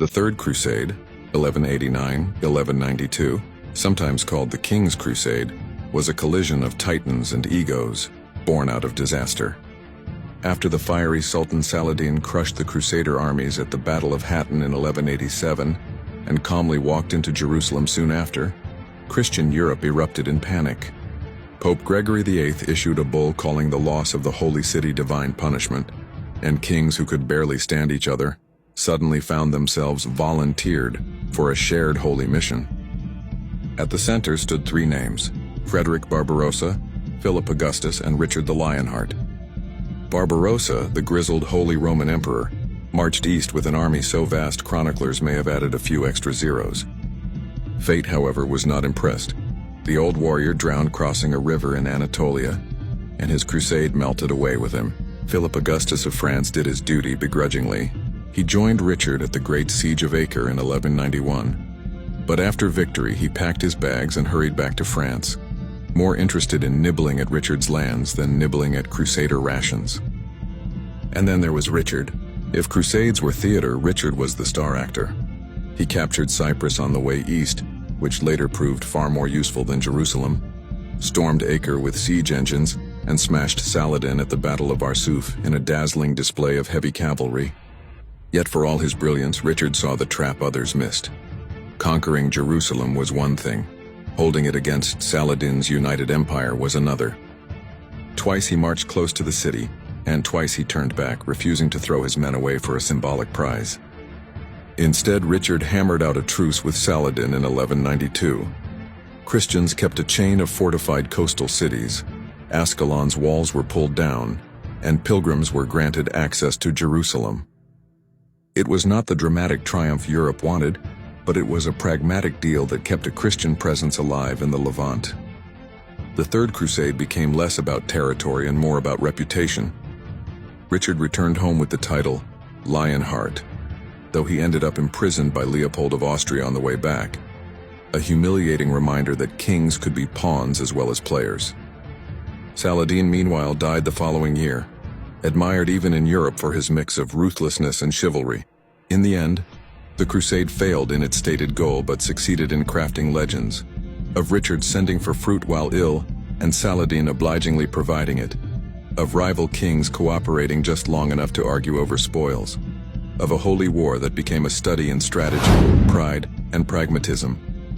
The Third Crusade, 1189-1192, sometimes called the King's Crusade, was a collision of titans and egos, born out of disaster. After the fiery Sultan Saladin crushed the Crusader armies at the Battle of Hattin in 1187 and calmly walked into Jerusalem soon after, Christian Europe erupted in panic. Pope Gregory VIII issued a bull calling the loss of the Holy City divine punishment, and kings who could barely stand each other suddenly found themselves volunteered for a shared holy mission. At the center stood three names: Frederick Barbarossa, Philip Augustus, and Richard the Lionheart. Barbarossa, the grizzled Holy Roman Emperor, marched east with an army so vast chroniclers may have added a few extra zeros. Fate, however, was not impressed. The old warrior drowned crossing a river in Anatolia, and his crusade melted away with him. Philip Augustus of France did his duty begrudgingly. He joined Richard at the Great Siege of Acre in 1191. But after victory, he packed his bags and hurried back to France, more interested in nibbling at Richard's lands than nibbling at Crusader rations. And then there was Richard. If Crusades were theater, Richard was the star actor. He captured Cyprus on the way east, which later proved far more useful than Jerusalem, stormed Acre with siege engines, and smashed Saladin at the Battle of Arsuf in a dazzling display of heavy cavalry. Yet for all his brilliance, Richard saw the trap others missed. Conquering Jerusalem was one thing. Holding it against Saladin's united empire was another. Twice he marched close to the city, and twice he turned back, refusing to throw his men away for a symbolic prize. Instead, Richard hammered out a truce with Saladin in 1192. Christians kept a chain of fortified coastal cities. Ascalon's walls were pulled down, and pilgrims were granted access to Jerusalem. It was not the dramatic triumph Europe wanted, but it was a pragmatic deal that kept a Christian presence alive in the Levant. The Third Crusade became less about territory and more about reputation. Richard returned home with the title Lionheart, though he ended up imprisoned by Leopold of Austria on the way back, a humiliating reminder that kings could be pawns as well as players. Saladin, meanwhile, died the following year, admired even in Europe for his mix of ruthlessness and chivalry. In the end, the crusade failed in its stated goal but succeeded in crafting legends, of Richard sending for fruit while ill and Saladin obligingly providing it, of rival kings cooperating just long enough to argue over spoils, of a holy war that became a study in strategy, pride, and pragmatism.